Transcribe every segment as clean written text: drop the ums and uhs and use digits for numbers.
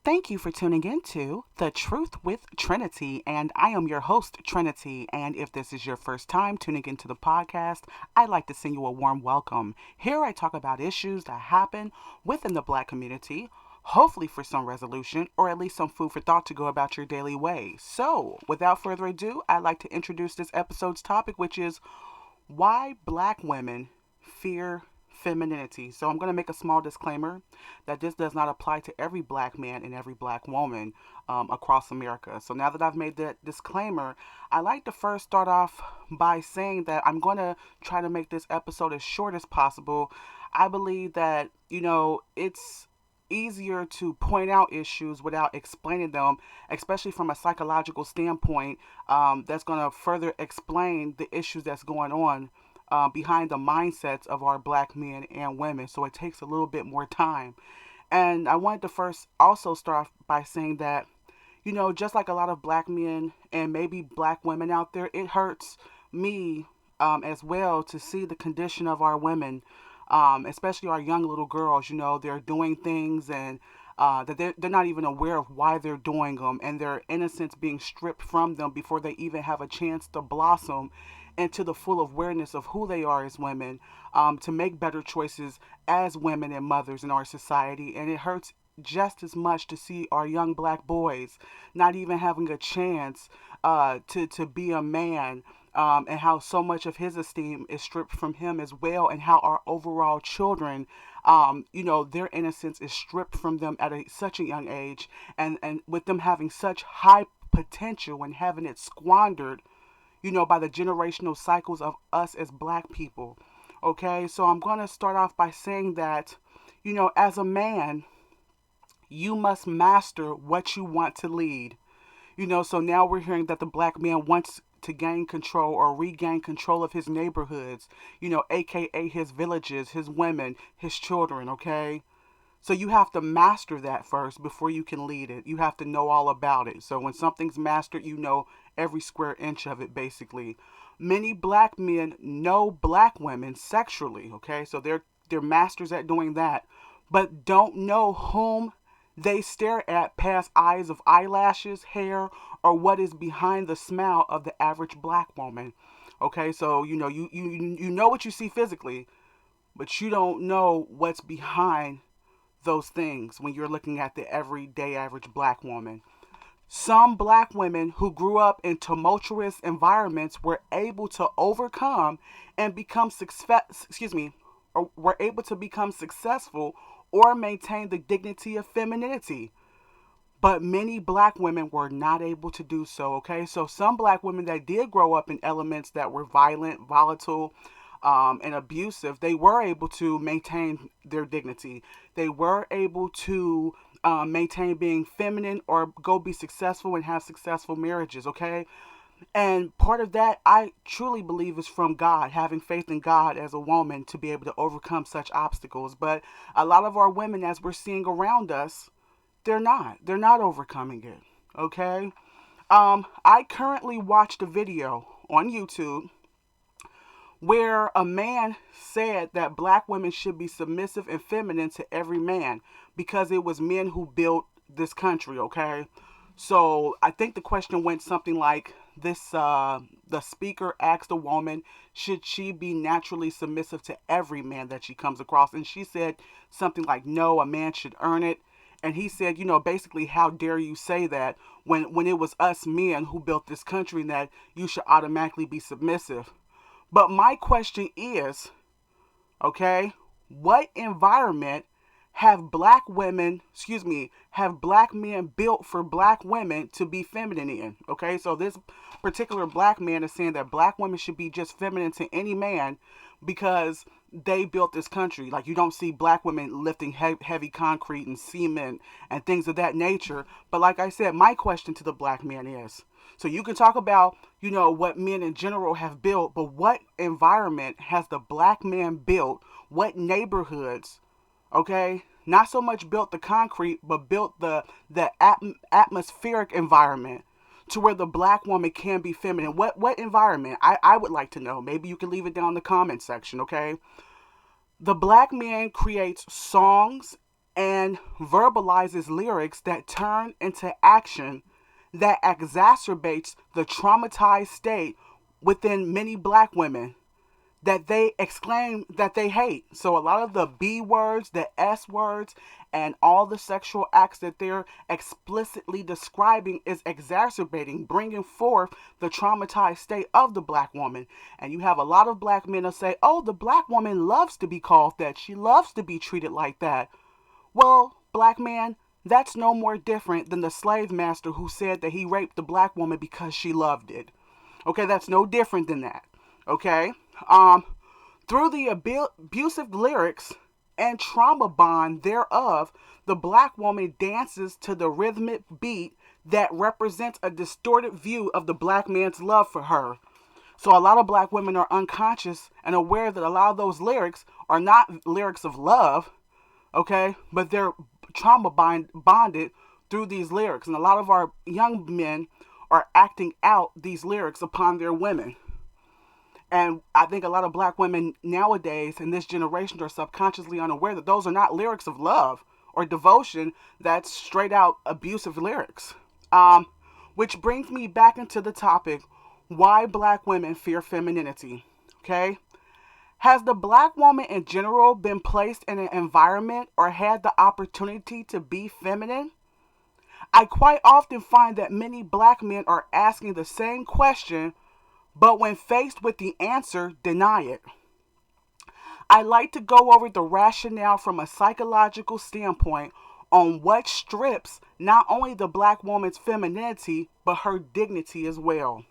Thank you for tuning in to The Truth with Trinity, and I am your host, Trinity. And if this is your first time tuning into the podcast, I'd like to send you a warm welcome. Here I talk about issues that happen within the Black community, hopefully for some resolution or at least some food for thought to go about your daily way. So, without further ado, I'd like to introduce this episode's topic, which is why Black women fear femininity. So I'm going to make a small disclaimer that this does not apply to every Black man and every Black woman across America. So now that I've made that disclaimer, I like to first start off by saying that I'm going to try to make this episode as short as possible. I believe that, it's easier to point out issues without explaining them, especially from a psychological standpoint, that's going to further explain the issues that's going on behind the mindsets of our Black men and women. So it takes a little bit more time. And I wanted to first also start off by saying that, just like a lot of Black men and maybe Black women out there, it hurts me as well to see the condition of our women, especially our young little girls. They're doing things and that they're not even aware of why they're doing them, and their innocence being stripped from them before they even have a chance to blossom into the full awareness of who they are as women, to make better choices as women and mothers in our society. And it hurts just as much to see our young Black boys not even having a chance to be a man, and how so much of his esteem is stripped from him as well, and how our overall children, their innocence is stripped from them at such a young age, and with them having such high potential and having it squandered, by the generational cycles of us as Black people. Okay, so I'm going to start off by saying that, as a man, you must master what you want to lead. So now we're hearing that the Black man wants to gain control or regain control of his neighborhoods, aka his villages, his women, his children, okay? So you have to master that first before you can lead it. You have to know all about it. So when something's mastered, you know every square inch of it, basically. Many Black men know Black women sexually, okay? So they're masters at doing that, but don't know whom they stare at past eyes of eyelashes, hair, or what is behind the smile of the average Black woman. Okay, so you know what you see physically, but you don't know what's behind those things when you're looking at the everyday average Black woman. Some Black women who grew up in tumultuous environments were able to overcome and become were able to become successful or maintain the dignity of femininity. But many Black women were not able to do so, okay? So some Black women that did grow up in elements that were violent, volatile, and abusive, they were able to maintain their dignity. They were able to maintain being feminine or go be successful and have successful marriages, okay? And part of that, I truly believe, is from God, having faith in God as a woman to be able to overcome such obstacles. But a lot of our women, as we're seeing around us, they're not overcoming it, okay? I currently watched a video on YouTube where a man said that Black women should be submissive and feminine to every man because it was men who built this country, okay? So I think the question went something like this. The speaker asked a woman, should she be naturally submissive to every man that she comes across? And she said something like, no, a man should earn it. And he said, basically, how dare you say that when it was us men who built this country and that you should automatically be submissive. But my question is, okay, what environment have Black men built for Black women to be feminine in? Okay, so this particular Black man is saying that Black women should be just feminine to any man because they built this country. Like, you don't see Black women lifting heavy concrete and cement and things of that nature. But like I said, my question to the Black man is, so you can talk about, what men in general have built, but what environment has the Black man built? What neighborhoods, okay? Not so much built the concrete, but built the atmospheric environment to where the Black woman can be feminine. What environment? I would like to know. Maybe you can leave it down in the comment section, okay? The Black man creates songs and verbalizes lyrics that turn into action that exacerbates the traumatized state within many black women that they exclaim that they hate. So a lot of the B words, the S words, and all the sexual acts that they're explicitly describing is exacerbating, bringing forth the traumatized state of the black woman. And you have a lot of black men that say, oh, the black woman loves to be called that. She loves to be treated like that. Well, black man, that's no more different than the slave master who said that he raped the black woman because she loved it. Okay, that's no different than that. Okay? Um, Through the abusive lyrics and trauma bond thereof, the black woman dances to the rhythmic beat that represents a distorted view of the black man's love for her. So a lot of black women are unconscious and aware that a lot of those lyrics are not lyrics of love, okay, but they're bonded through these lyrics. And a lot of our young men are acting out these lyrics upon their women. And I think a lot of black women nowadays in this generation are subconsciously unaware that those are not lyrics of love or devotion. That's straight out abusive lyrics. Which brings me back into the topic, why black women fear femininity. Okay? Has the black woman in general been placed in an environment or had the opportunity to be feminine? I quite often find that many black men are asking the same question, but when faced with the answer, deny it. I like to go over the rationale from a psychological standpoint on what strips not only the black woman's femininity, but her dignity as well.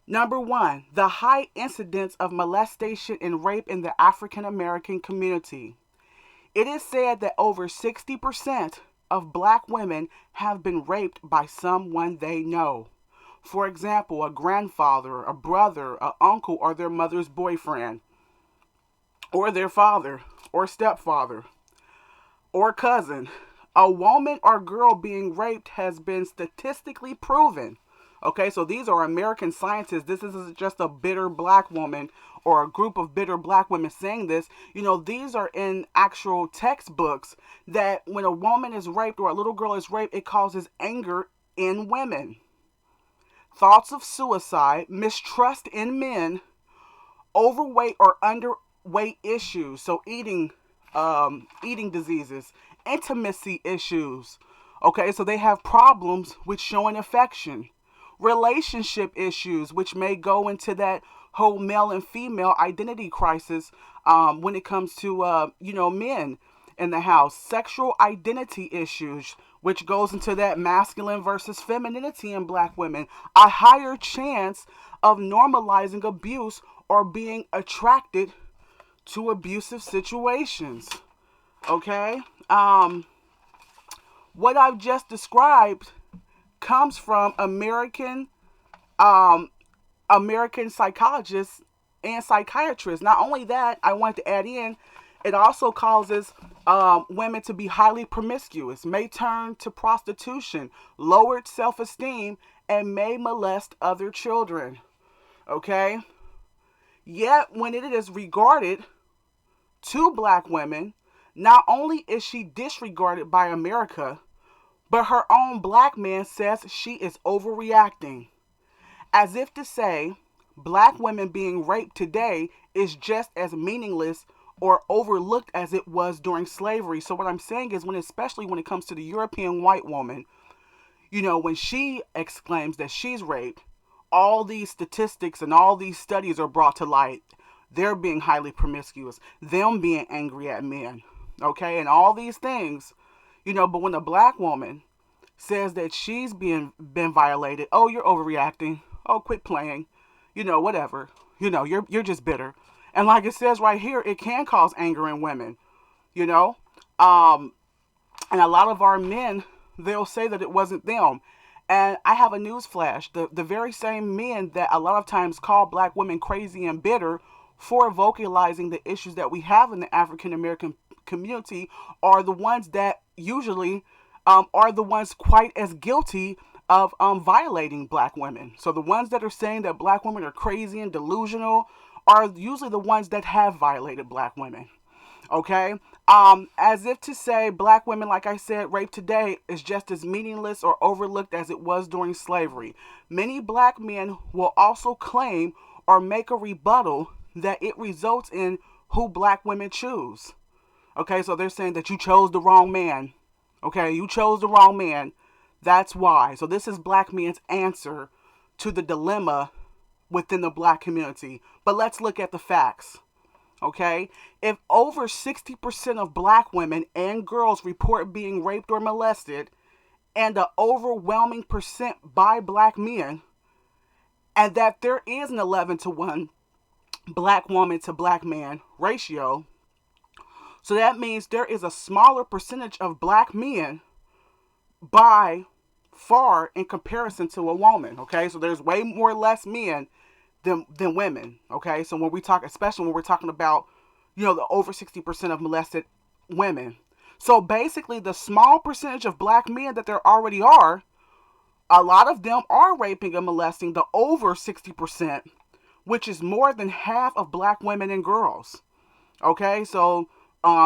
Number one, the high incidence of molestation and rape in the African American community. It is said that over 60% of black women have been raped by someone they know. For example, a grandfather, a brother, an uncle, or their mother's boyfriend, or their father, or stepfather, or cousin. A woman or girl being raped has been statistically proven. Okay, so these are American scientists. This isn't just a bitter black woman or a group of bitter black women saying this. You know, these are in actual textbooks that when a woman is raped or a little girl is raped, it causes anger in women. Thoughts of suicide, mistrust in men, overweight or underweight issues, so eating diseases, intimacy issues. Okay, so they have problems with showing affection, relationship issues, which may go into that whole male and female identity crisis when it comes to men in the house, sexual identity issues, which goes into that masculine versus femininity in black women, a higher chance of normalizing abuse or being attracted to abusive situations. Okay? What I've just described comes from American psychologists and psychiatrists. Not only that, I want to add in, it also causes women to be highly promiscuous, may turn to prostitution, lowered self-esteem, and may molest other children. Okay? Yet, when it is regarded to black women, not only is she disregarded by America, but her own black man says she is overreacting. As if to say, black women being raped today is just as meaningless or overlooked as it was during slavery. So what I'm saying is, especially when it comes to the European white woman, when she exclaims that she's raped, all these statistics and all these studies are brought to light. They're being highly promiscuous, them being angry at men, okay, and all these things, but when a black woman says that she's been violated, oh, you're overreacting, oh, quit playing, whatever, you're just bitter. And like it says right here, it can cause anger in women, and a lot of our men, they'll say that it wasn't them. And I have a news flash. The very same men that a lot of times call black women crazy and bitter for vocalizing the issues that we have in the African American community are the ones that usually are the ones quite as guilty of violating black women. So the ones that are saying that black women are crazy and delusional are usually the ones that have violated black women. Okay? As if to say black women, like I said, rape today is just as meaningless or overlooked as it was during slavery. Many black men will also claim or make a rebuttal that it results in who black women choose. Okay, so they're saying that you chose the wrong man. Okay, you chose the wrong man. That's why. So this is black men's answer to the dilemma within the black community. But let's look at the facts. Okay, if over 60% of black women and girls report being raped or molested, and the overwhelming percent by black men, and that there is an 11 to 1 black woman to black man ratio, so that means there is a smaller percentage of black men by far in comparison to a woman. Okay, so there's way more less men than women. Okay, so when we talk, especially when we're talking about, the over 60% of molested women. So basically, the small percentage of black men that there already are, a lot of them are raping and molesting the over 60%, which is more than half of black women and girls. Okay, so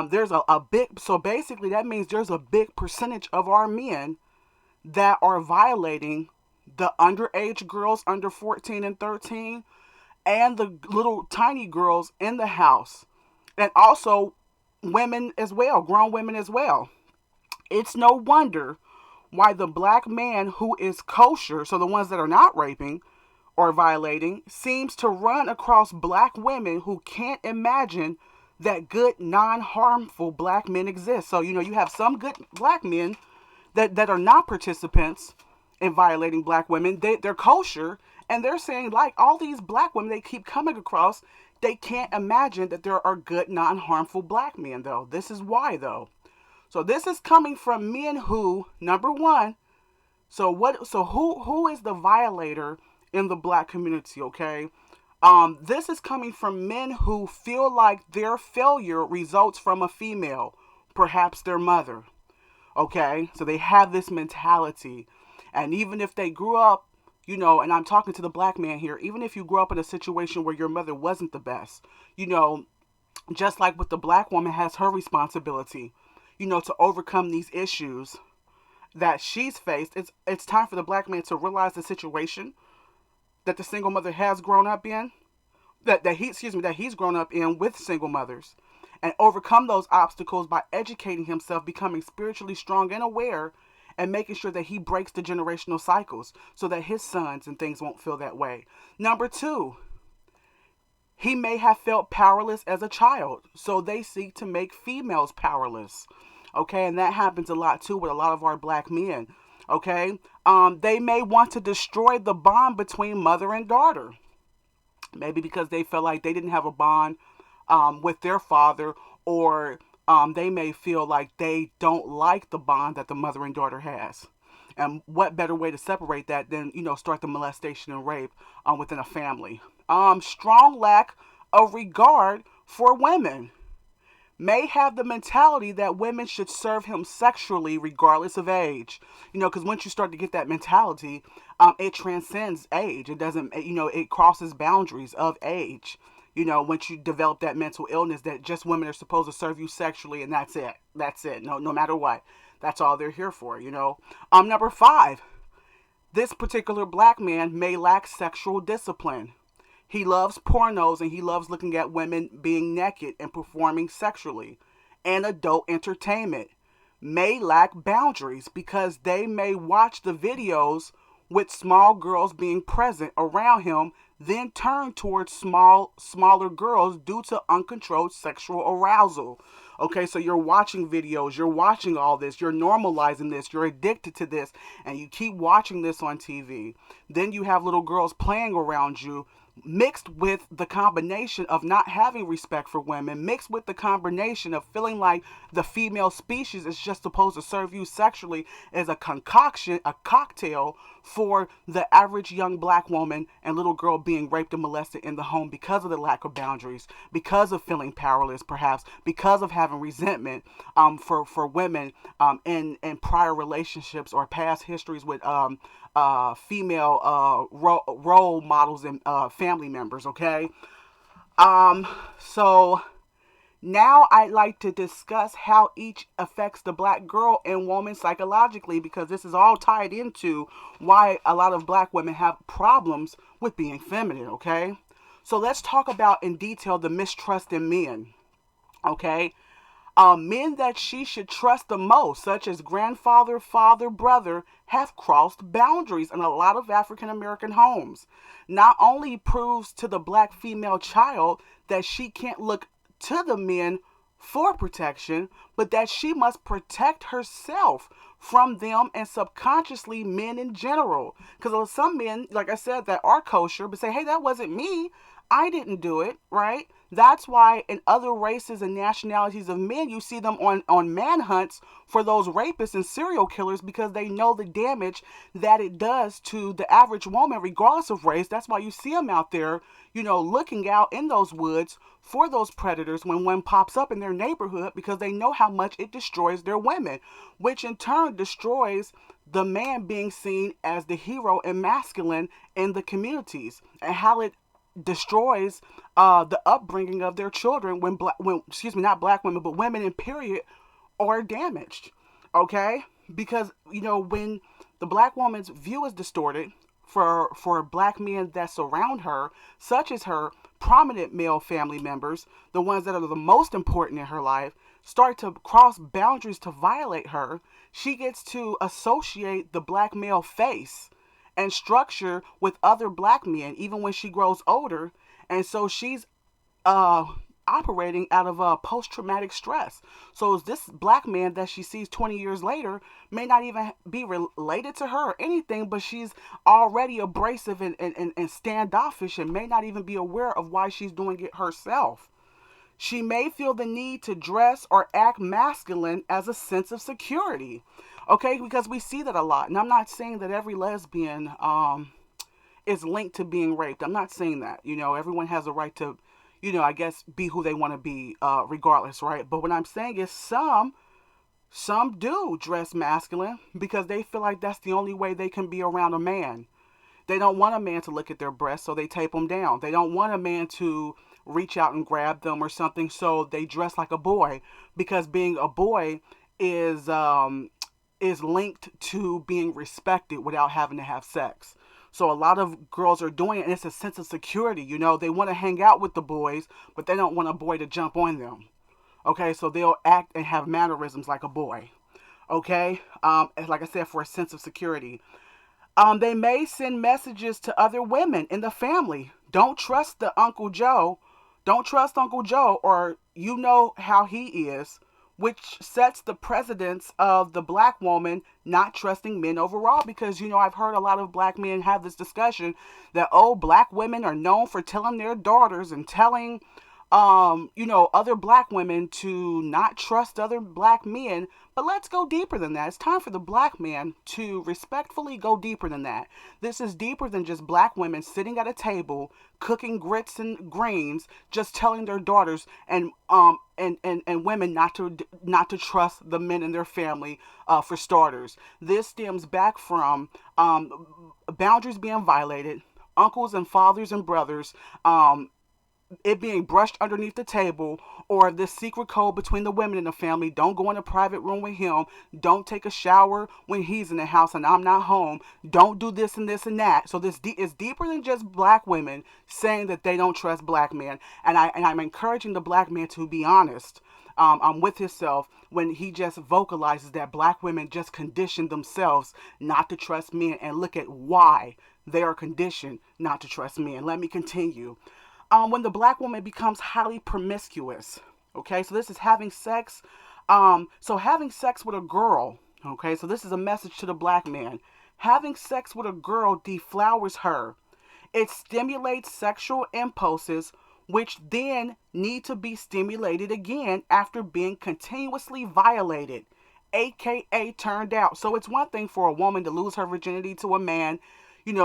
there's a big, so basically that means there's a big percentage of our men that are violating the underage girls under 14 and 13 and the little tiny girls in the house, and also women as well, grown women as well. It's no wonder why the black man who is kosher, so the ones that are not raping or violating, seems to run across black women who can't imagine that good, non-harmful black men exist. So, you have some good black men that are not participants in violating black women. They're kosher, and they're saying, like all these black women they keep coming across, they can't imagine that there are good, non-harmful black men, though. This is why, though. So this is coming from men who, number one, who is the violator in the black community, okay? This is coming from men who feel like their failure results from a female, perhaps their mother. Okay, so they have this mentality, and even if they grew up, and I'm talking to the black man here, even if you grew up in a situation where your mother wasn't the best, just like with the black woman has her responsibility, to overcome these issues that she's faced. It's time for the black man to realize the situation that the single mother has grown up in, that he's grown up in with single mothers, and overcome those obstacles by educating himself, becoming spiritually strong and aware, and making sure that he breaks the generational cycles so that his sons and things won't feel that way. Number two, he may have felt powerless as a child, so they seek to make females powerless. Okay, and that happens a lot too with a lot of our black men. Okay, they may want to destroy the bond between mother and daughter. Maybe because they feel like they didn't have a bond with their father, or they may feel like they don't like the bond that the mother and daughter has. And what better way to separate that than, start the molestation and rape within a family? Strong lack of regard for women. May have the mentality that women should serve him sexually regardless of age. Because once you start to get that mentality, it transcends age. It doesn't, it crosses boundaries of age. Once you develop that mental illness that just women are supposed to serve you sexually, and that's it. That's it. No matter what. That's all they're here for, Number five, this particular black man may lack sexual discipline. He loves pornos, and he loves looking at women being naked and performing sexually. And adult entertainment may lack boundaries because they may watch the videos with small girls being present around him, then turn towards smaller girls due to uncontrolled sexual arousal. Okay, so you're watching videos, you're watching all this, you're normalizing this, you're addicted to this, and you keep watching this on TV. Then you have little girls playing around you, mixed with the combination of not having respect for women, mixed with the combination of feeling like the female species is just supposed to serve you sexually, as a concoction, a cocktail for the average young black woman and little girl being raped and molested in the home because of the lack of boundaries, because of feeling powerless, perhaps because of having resentment for women in prior relationships or past histories with female role models and family members. Okay, so Now I'd like to discuss how each affects the black girl and woman psychologically, because this is all tied into why a lot of black women have problems with being feminine, okay? So let's talk about in detail the mistrust in men, okay? Men that she should trust the most, such as grandfather, father, brother, have crossed boundaries in a lot of African American homes. Not only proves to the black female child that she can't look to the men for protection, but that she must protect herself from them and subconsciously men in general. Because some men, like I said, that are kosher, but say, hey, that wasn't me. I didn't do it, right? That's why in other races and nationalities of men, you see them on manhunts for those rapists and serial killers, because they know the damage that it does to the average woman, regardless of race. That's why you see them out there, looking out in those woods for those predators when one pops up in their neighborhood, because they know how much it destroys their women, which in turn destroys the man being seen as the hero and masculine in the communities, and how it destroys the upbringing of their children when excuse me, not black women, but women in period are damaged. Okay, because when the black woman's view is distorted for black men that surround her, such as her prominent male family members, the ones that are the most important in her life, start to cross boundaries to violate her, she gets to associate the black male face and structure with other black men, even when she grows older. And so she's uh, operating out of post traumatic stress. So this black man that she sees 20 years later may not even be related to her or anything, but she's already abrasive and standoffish, and may not even be aware of why she's doing it herself. She may feel the need to dress or act masculine as a sense of security. Okay, because we see that a lot. And I'm not saying that every lesbian is linked to being raped. I'm not saying that. Everyone has a right to, I guess, be who they want to be, regardless, right? But what I'm saying is some do dress masculine because they feel like that's the only way they can be around a man. They don't want a man to look at their breasts, so they tape them down. They don't want a man to reach out and grab them or something, so they dress like a boy, because being a boy is linked to being respected without having to have sex. So a lot of girls are doing it, and it's a sense of security. They want to hang out with the boys, but they don't want a boy to jump on them. Okay, so they'll act and have mannerisms like a boy. Okay, like I said, for a sense of security. They may send messages to other women in the family. Don't trust the Uncle Joe. Don't trust Uncle Joe, or you know how he is, which sets the precedence of the black woman not trusting men overall. Because, I've heard a lot of black men have this discussion that, oh, black women are known for telling their daughters and telling other black women to not trust other black men. But let's go deeper than that. It's time for the black man to respectfully go deeper than that. This is deeper than just black women sitting at a table cooking grits and greens, just telling their daughters and women not to trust the men in their family, for starters. This stems back from boundaries being violated, uncles and fathers and brothers, it being brushed underneath the table, or this secret code between the women in the family. Don't go in a private room with him. Don't take a shower when he's in the house and I'm not home. Don't do this and this and that. So this is deeper than just black women saying that they don't trust black men. And I'm encouraging the black man to be honest with himself when he just vocalizes that black women just condition themselves not to trust men, and look at why they are conditioned not to trust men. Let me continue. When the black woman becomes highly promiscuous. Okay, so this is having sex. So having sex with a girl. Okay, so this is a message to the black man. Having sex with a girl deflowers her. It stimulates sexual impulses, which then need to be stimulated again after being continuously violated, aka turned out. So it's one thing for a woman to lose her virginity to a man.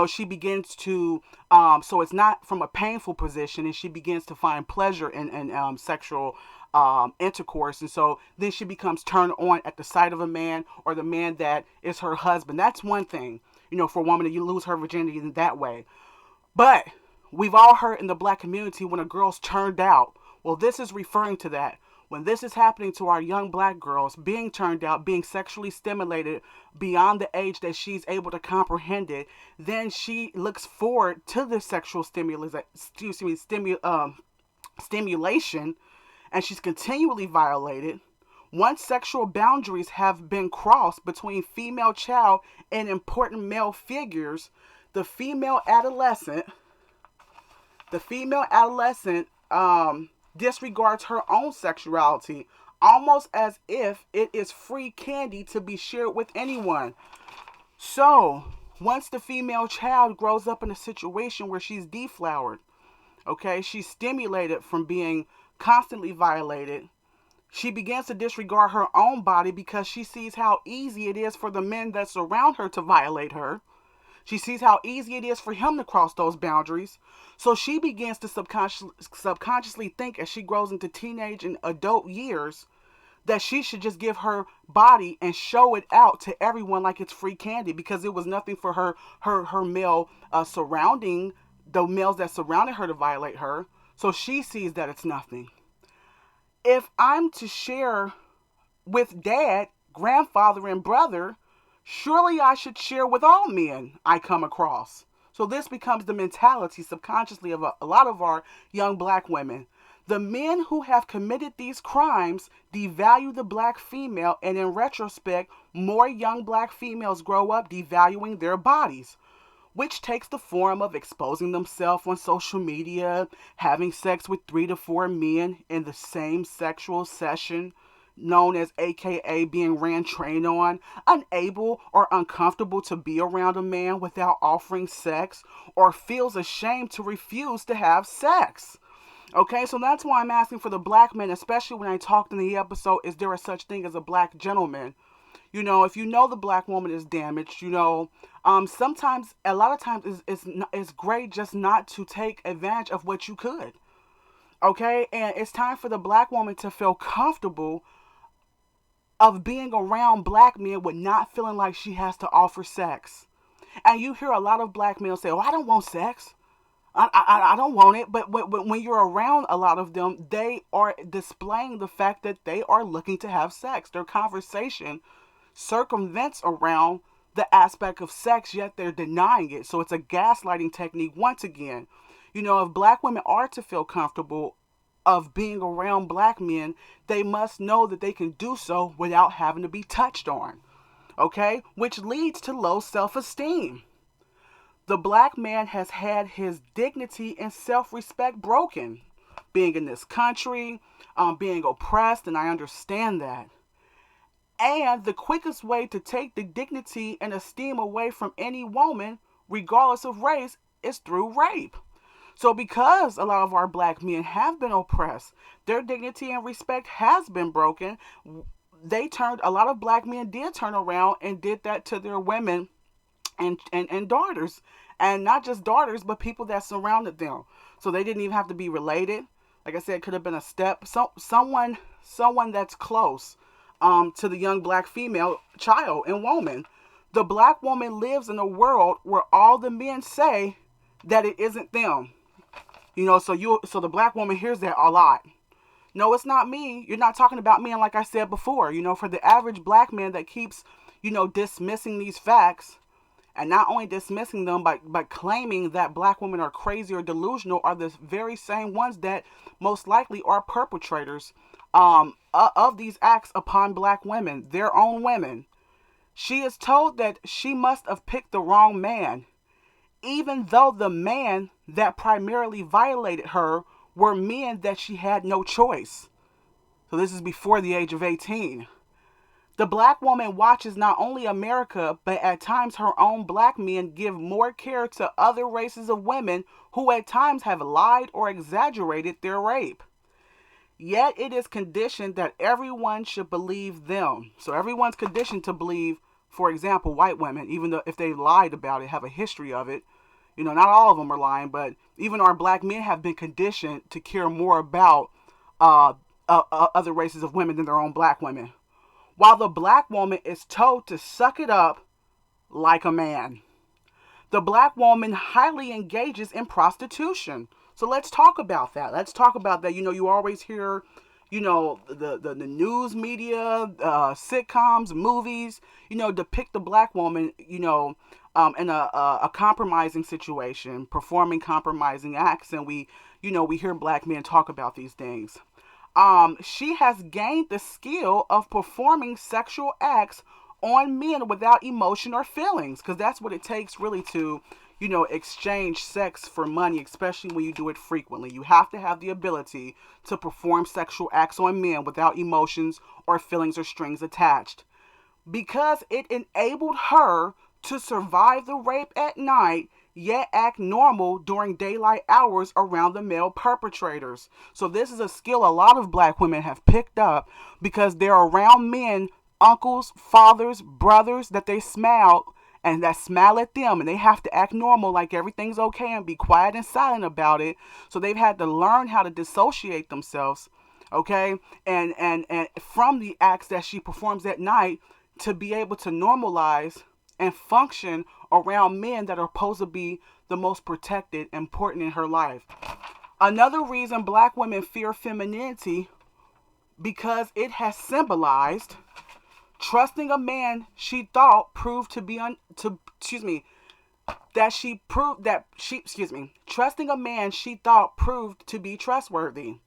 She begins to, so it's not from a painful position, and she begins to find pleasure in sexual intercourse. And so then she becomes turned on at the sight of a man, or the man that is her husband. That's one thing, for a woman to lose her virginity in that way. But we've all heard in the black community when a girl's turned out. Well, this is referring to that. When this is happening to our young black girls, being turned out, being sexually stimulated beyond the age that she's able to comprehend it, then she looks forward to the sexual stimulation, and she's continually violated. Once sexual boundaries have been crossed between female child and important male figures, the female adolescent, the female adolescent disregards her own sexuality, almost as if it is free candy to be shared with anyone. So, once the female child grows up in a situation where she's deflowered, okay, she's stimulated from being constantly violated, she begins to disregard her own body because she sees how easy it is for the men that surround her to violate her. She sees how easy it is for him to cross those boundaries. So she begins to subconsciously think as she grows into teenage and adult years that she should just give her body and show it out to everyone like it's free candy, because it was nothing for her male surrounding, the males that surrounded her, to violate her. So she sees that it's nothing. If I'm to share with dad, grandfather, and brother, surely I should share with all men I come across. So this becomes the mentality subconsciously of a lot of our young black women. The men who have committed these crimes devalue the black female, and in retrospect, more young black females grow up devaluing their bodies, which takes the form of exposing themselves on social media, having sex with 3 to 4 men in the same sexual session, known as AKA being ran train on, unable or uncomfortable to be around a man without offering sex, or feels ashamed to refuse to have sex. Okay, so that's why I'm asking for the black men, especially when I talked in the episode, is there a such thing as a black gentleman? You know, if you know the black woman is damaged, you know, sometimes, a lot of times, it's great just not to take advantage of what you could. Okay, and it's time for the black woman to feel comfortable of being around black men with not feeling like she has to offer sex. And you hear a lot of black males say, "Oh, I don't want sex. I don't want it." But when you're around a lot of them, they are displaying the fact that they are looking to have sex. Their conversation circumvents around the aspect of sex, yet they're denying it. So it's a gaslighting technique once again. You know, if black women are to feel comfortable of being around black men, they must know that they can do so without having to be touched on. Okay? Which leads to low self-esteem. The black man has had his dignity and self-respect broken, being in this country, being oppressed, and I understand that. And the quickest way to take the dignity and esteem away from any woman, regardless of race, is through rape. So because a lot of our black men have been oppressed, their dignity and respect has been broken, a lot of black men did turn around and did that to their women and daughters. And not just daughters, but people that surrounded them. So they didn't even have to be related. Like I said, it could have been a step. Someone that's close to the young black female child and woman. The black woman lives in a world where all the men say that it isn't them. You know, so the black woman hears that a lot. No, it's not me. You're not talking about me. And like I said before, you know, for the average black man that keeps, you know, dismissing these facts, and not only dismissing them, but claiming that black women are crazy or delusional, are the very same ones that most likely are perpetrators of these acts upon black women, their own women. She is told that she must have picked the wrong man, even though the man that primarily violated her were men that she had no choice. So this is before the age of 18. The black woman watches not only America, but at times her own black men give more care to other races of women who at times have lied or exaggerated their rape. Yet it is conditioned that everyone should believe them. So everyone's conditioned to believe, for example, white women, even though if they lied about it, have a history of it. You know, not all of them are lying, but even our black men have been conditioned to care more about other races of women than their own black women. While the black woman is told to suck it up like a man. The black woman highly engages in prostitution. So let's talk about that. You know, you always hear, the news media, sitcoms, movies, depict the black woman, in a compromising situation, performing compromising acts, and we hear black men talk about these things. She has gained the skill of performing sexual acts on men without emotion or feelings, because that's what it takes really to, exchange sex for money, especially when you do it frequently. You have to have the ability to perform sexual acts on men without emotions or feelings or strings attached, because it enabled her to survive the rape at night, yet act normal during daylight hours around the male perpetrators. So this is a skill a lot of black women have picked up because they're around men, uncles, fathers, brothers that they smile and that smile at them, and they have to act normal like everything's okay and be quiet and silent about it. So they've had to learn how to dissociate themselves, okay, and from the acts that she performs at night, to be able to normalize and function around men that are supposed to be the most protected, important in her life. Another reason black women fear femininity, because it has symbolized trusting a man she thought proved to be trusting a man she thought proved to be trustworthy.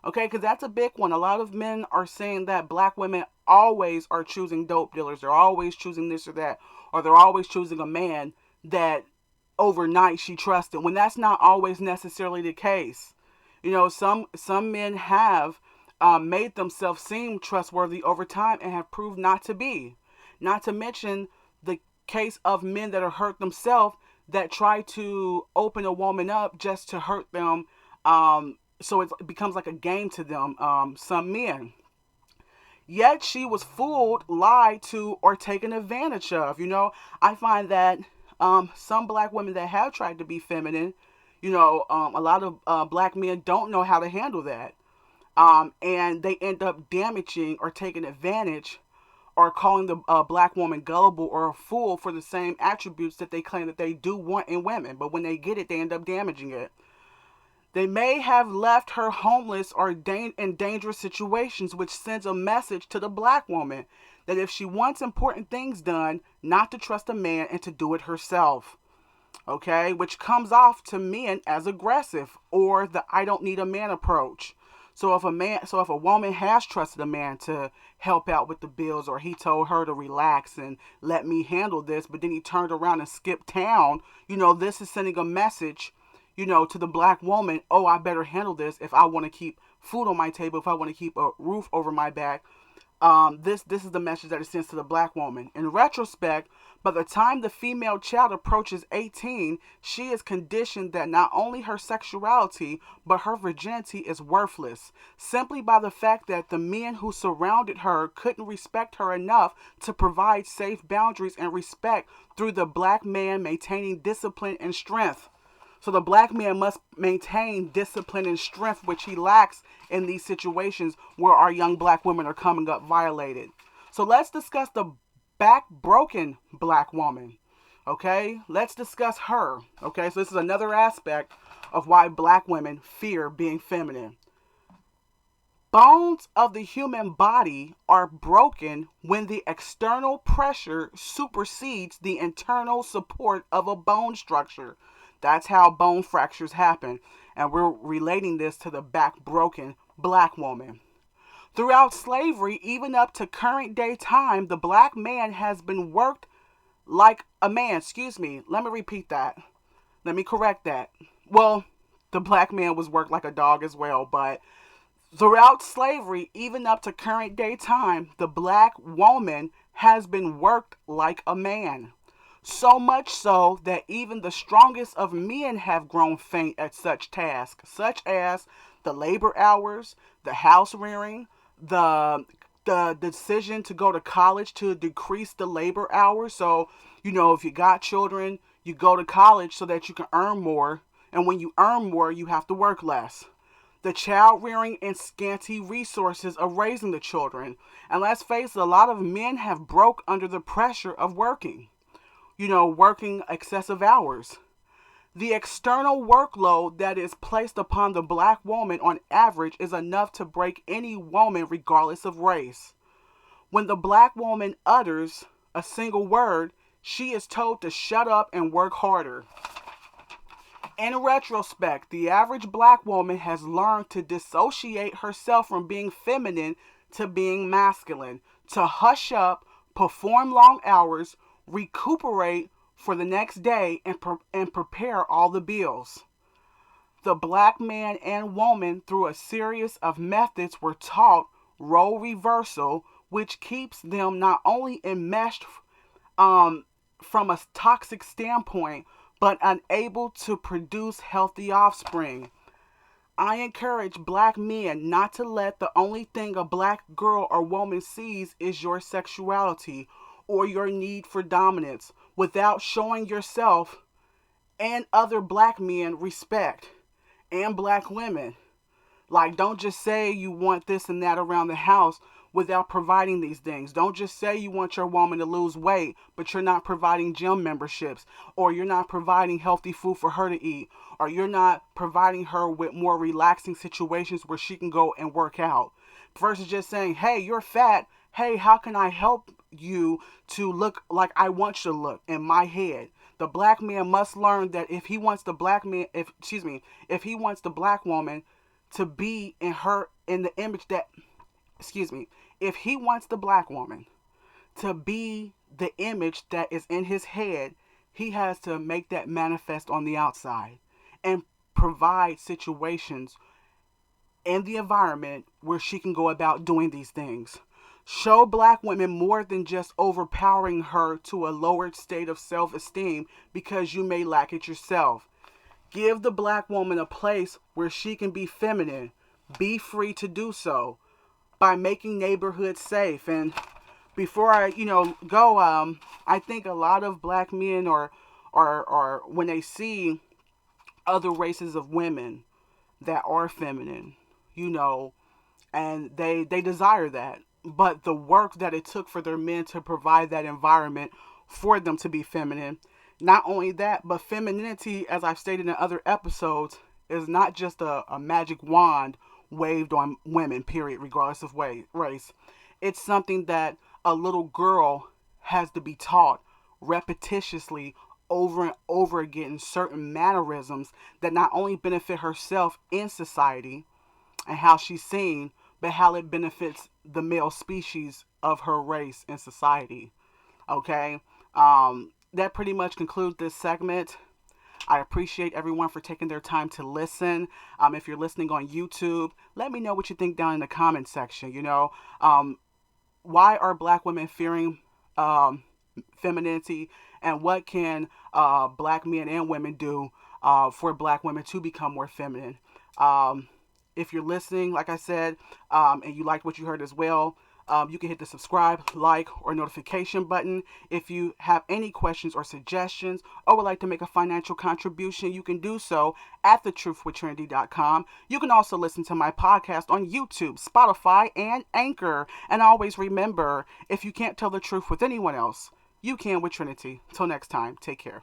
Okay, because that's a big one. A lot of men are saying that black women always are choosing dope dealers. They're always choosing this or that, or they're always choosing a man that overnight she trusted, when that's not always necessarily the case. Some men have made themselves seem trustworthy over time and have proved not to be. Not to mention the case of men that are hurt themselves, that try to open a woman up just to hurt them. So it becomes like a game to them, some men. Yet she was fooled, lied to, or taken advantage of. I find that some black women that have tried to be feminine, a lot of black men don't know how to handle that. And they end up damaging or taking advantage, or calling the black woman gullible or a fool for the same attributes that they claim that they do want in women. But when they get it, they end up damaging it. They may have left her homeless or in dangerous situations, which sends a message to the black woman that if she wants important things done, not to trust a man and to do it herself. Okay, which comes off to men as aggressive, or the "I don't need a man" approach. So if a woman has trusted a man to help out with the bills, or he told her to relax and let me handle this, but then he turned around and skipped town, this is sending a message, to the black woman: oh, I better handle this if I want to keep food on my table, if I want to keep a roof over my back. This is the message that it sends to the black woman. In retrospect, by the time the female child approaches 18, she is conditioned that not only her sexuality, but her virginity is worthless, simply by the fact that the men who surrounded her couldn't respect her enough to provide safe boundaries and respect through the black man maintaining discipline and strength. So the black man must maintain discipline and strength, which he lacks in these situations where our young black women are coming up violated. So let's discuss the back-broken black woman. Okay, let's discuss her. Okay, so this is another aspect of why black women fear being feminine. Bones of the human body are broken when the external pressure supersedes the internal support of a bone structure. That's how bone fractures happen. And we're relating this to the back-broken black woman. Throughout slavery, even up to current day time, the black man has been worked like a man. Excuse me. Let me repeat that. Let me correct that. Well, the black man was worked like a dog as well, but throughout slavery, even up to current day time, the black woman has been worked like a man. So much so that even the strongest of men have grown faint at such tasks, such as the labor hours, the house rearing, the decision to go to college to decrease the labor hours. So, if you got children, you go to college so that you can earn more. And when you earn more, you have to work less. The child rearing and scanty resources of raising the children. And let's face it, a lot of men have broke under the pressure of working excessive hours. The external workload that is placed upon the black woman on average is enough to break any woman regardless of race. When the black woman utters a single word, she is told to shut up and work harder. In retrospect, the average black woman has learned to dissociate herself from being feminine to being masculine, to hush up, perform long hours, recuperate for the next day, and prepare all the bills. The black man and woman, through a series of methods, were taught role reversal, which keeps them not only enmeshed from a toxic standpoint, but unable to produce healthy offspring. I encourage black men not to let the only thing a black girl or woman sees is your sexuality or your need for dominance without showing yourself and other black men respect and black women. Like, don't just say you want this and that around the house without providing these things. Don't just say you want your woman to lose weight, but you're not providing gym memberships, or you're not providing healthy food for her to eat, or you're not providing her with more relaxing situations where she can go and work out. Versus just saying, hey, you're fat. Hey, how can I help you to look like I want you to look in my head? The black man must learn that if he wants the black man, if he wants the black woman to be in the image that, if he wants the black woman to be the image that is in his head, he has to make that manifest on the outside and provide situations in the environment where she can go about doing these things. Show black women more than just overpowering her to a lowered state of self-esteem because you may lack it yourself. Give the black woman a place where she can be feminine. Be free to do so by making neighborhoods safe. And before I, go, I think a lot of black men are when they see other races of women that are feminine, and they desire that. But the work that it took for their men to provide that environment for them to be feminine. Not only that, but femininity, as I've stated in other episodes, is not just a magic wand waved on women, period, regardless of race. It's something that a little girl has to be taught repetitiously over and over again, certain mannerisms that not only benefit herself in society and how she's seen, but how it benefits the male species of her race in society. Okay? That pretty much concludes this segment. I appreciate everyone for taking their time to listen. If you're listening on YouTube, let me know what you think down in the comment section. Why are black women fearing femininity, and what can black men and women do for black women to become more feminine? If you're listening, like I said, and you liked what you heard as well, you can hit the subscribe, like, or notification button. If you have any questions or suggestions, or would like to make a financial contribution, you can do so at thetruthwithtrinity.com. You can also listen to my podcast on YouTube, Spotify, and Anchor. And always remember, if you can't tell the truth with anyone else, you can with Trinity. Till next time, take care.